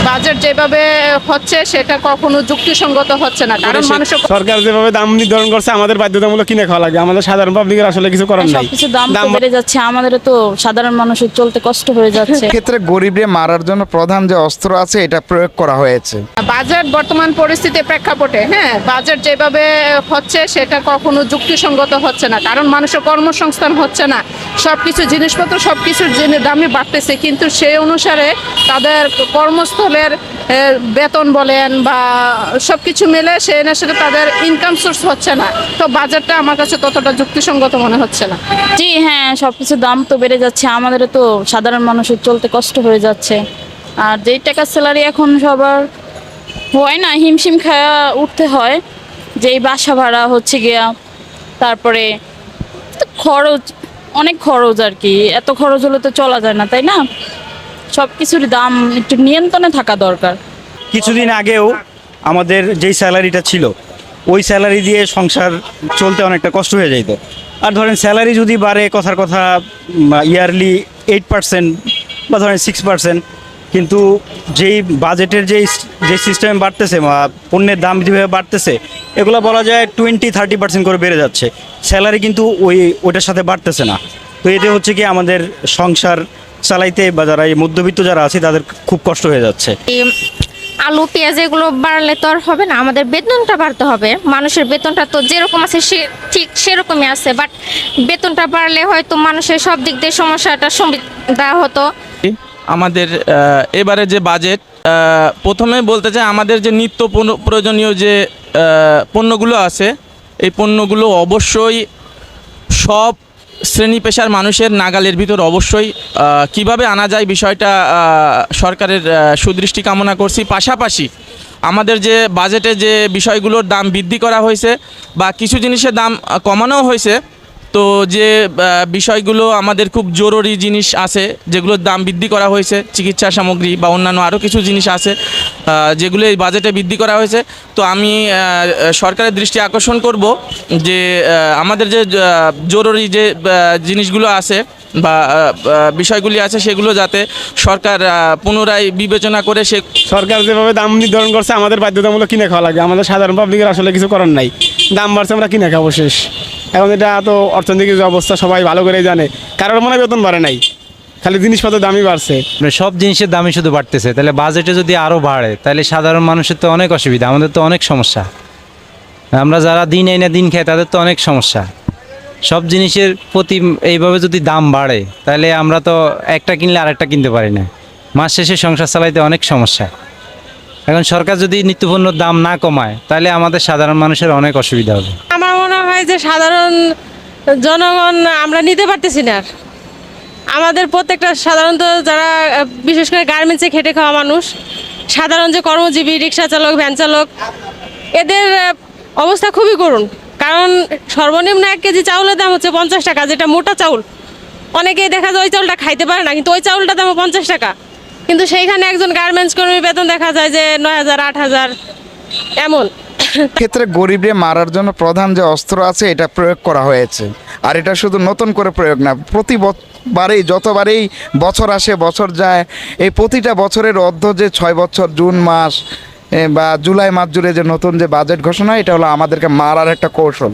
Budget যেভাবে হচ্ছে সেটা কখনো যুক্তিসঙ্গত হচ্ছে না, কারণ মানুষ সরকার যেভাবে দাম নির্ধারণ করছে আমাদের বাধ্যতামূলক কিনে খাওয়া লাগে, আমাদের সাধারণ পাবলিকের আসলে কিছু করার নাই। সবকিছু দাম তো বেড়ে যাচ্ছে, আমাদের তো সাধারণ মানুষের চলতে কষ্ট হয়ে যাচ্ছে। ক্ষেত্রে গরিবরে মারার জন্য প্রধান যে অস্ত্র আছে এটা প্রয়োগ করা হয়েছে। বাজেট বর্তমান পরিস্থিতির প্রেক্ষাপটে বাজেট যেভাবে হচ্ছে সেটা কখনো যুক্তিসঙ্গত হচ্ছে না, কারণ মানুষের কর্মসংস্থান হচ্ছে না, সবকিছু জিনিসপত্র সবকিছুর দামই বাড়তেছে, কিন্তু সেই অনুসারে তাদের কর্মস্থলের বেতন বলেন বা সবকিছু মিলে সেই অনুসারে তাদের ইনকাম সোর্স হচ্ছে না। তো বাজেটটা আমার কাছে ততটা যুক্তিসঙ্গত মনে হচ্ছে না। জি হ্যাঁ, সবকিছু দাম তো বেড়ে যাচ্ছে, আমাদের তো সাধারণ মানুষের চলতে কষ্ট হয়ে যাচ্ছে। আর যেই টাকার স্যালারি এখন সবার হয় না, হিমশিম খায়া উঠতে হয়, যেই বাসা ভাড়া হচ্ছে গিয়া, তারপরে তো খরচ, অনেক খরচ আর কি, এত খরচ হলে তো চলা যায় না, তাই না? সব কিছুর দাম একটু নিয়ন্ত্রণে থাকা দরকার। কিছুদিন আগেও আমাদের যেই স্যালারিটা ছিল ওই স্যালারি দিয়ে সংসার চলতে অনেকটা কষ্ট হয়ে যেত। আর ধরেন স্যালারি যদি বাড়ে কথার কথা ইয়ারলি 8% বা ধরেন 6%, কিন্তু যেই বাজেটের যে সিস্টেম বাড়তেছে বা পণ্যের দাম যেভাবে বাড়তেছে, এগুলো বলা যায় 20-30% করে বেড়ে যাচ্ছে, স্যালারি কিন্তু ওইটার সাথে বাড়তেছে না। তো এতে হচ্ছে কি আমাদের সংসার চালাইতে বা যারা এই মধ্যবিত্ত যারা আছে তাদের খুব কষ্ট হয়ে যাচ্ছে। আলু পেঁয়াজ এগুলো বাড়লে তো আর হবে না, আমাদের বেতনটা বাড়তে হবে। মানুষের বেতনটা তো যেরকম আছে সে ঠিক সেরকমই আছে, বাট বেতনটা বাড়লে হয়তো মানুষের সব দিক দিয়ে সমস্যাটা সুবিধা হতো। আমাদের এবারে যে বাজেট, প্রথমে বলতে চাই আমাদের যে নিত্য প্রয়োজনীয় যে পণ্যগুলো আছে, এই পণ্যগুলো অবশ্যই সব শ্রেণী পেশার মানুষের নাগালের ভিতর অবশ্যই কিভাবে আনা যায় বিষয়টা সরকারের সুদৃষ্টি কামনা করছি। পাশাপাশি আমাদের যে বাজেটে যে বিষয়গুলোর দাম বৃদ্ধি করা হয়েছে বা কিছু জিনিসের দাম কমানোও হয়েছে, তো যে বিষয়গুলো আমাদের খুব জরুরি জিনিস আছে যেগুলোর দাম বৃদ্ধি করা হয়েছে, চিকিৎসা সামগ্রী বা অন্যান্য আরও কিছু জিনিস আছে যেগুলো এই বাজেটে বৃদ্ধি করা হয়েছে। তো আমি সরকারের দৃষ্টি আকর্ষণ করব যে আমাদের যে জরুরি যে জিনিসগুলো আছে বা বিষয়গুলি আছে সেগুলো যাতে সরকার পুনরায় বিবেচনা করে সরকার যেভাবে দাম নির্ধারণ করছে আমাদের বাধ্যতামূলক কিনে খাওয়া লাগে, আমাদের সাধারণ পাবলিকের আসলে কিছু করার নাই। দাম বাড়ছে, আমরা কিনে খাবো শেষ। এখন এটা তো অর্থনৈতিক যে অবস্থা সবাই ভালো করেই জানে, কারোর মনে বেতন বাড়ে নাই, খালি জিনিসপত্রের দামই বাড়ছে। সব জিনিসের দামই শুধু বাড়তেছে, তাহলে বাজেটে যদি আরও বাড়ে তাহলে সাধারণ মানুষের তো অনেক অসুবিধা, আমাদের তো অনেক সমস্যা। আমরা যারা দিন এই না দিন খাই তাদের তো অনেক সমস্যা। সব জিনিসের প্রতি এইভাবে যদি দাম বাড়ে তাহলে আমরা তো একটা কিনলে আরেকটা কিনতে পারি না, মাস শেষে সংসার চালাইতে অনেক সমস্যা। এখন সরকার যদি নিত্যপণ্যের দাম না কমায় তাহলে আমাদের সাধারণ মানুষের অনেক অসুবিধা হবে। আমার মনে হয় যে সাধারণ জনগণ আমরা নিতে পারতেছি না। আমাদের প্রত্যেকটা সাধারণত যারা বিশেষ করে গার্মেন্টসে খেটে খাওয়া মানুষ, সাধারণ যে কর্মজীবী, রিক্সা চালক, ভ্যান চালক, এদের অবস্থা খুবই করুণ। কারণ সর্বনিম্ন 1 কেজি চাউলের দাম হচ্ছে 50 টাকা, যেটা মোটা চাউল। অনেকেই দেখা যায় ওই চাউলটা খাইতে পারে না, কিন্তু ওই চাউলটার দাম 50 টাকা। কিন্তু সেইখানে একজন গার্মেন্টস কর্মীর বেতন দেখা যায় যে 9,000, 8,000 এমন। ক্ষেত্রে গরিবরে মারার জন্য প্রধান যে অস্ত্র আছে এটা প্রয়োগ করা হয়েছে। আর এটা শুধু নতুন করে প্রয়োগ না, প্রতিবারেই যতবারেই বছর আসে বছর যায়, এই প্রতিটা বছরের যে 6 বছর জুন মাস বা জুলাই মাস জুড়ে যে নতুন যে বাজেট ঘোষণা, এটা হলো আমাদেরকে মারার একটা কৌশল।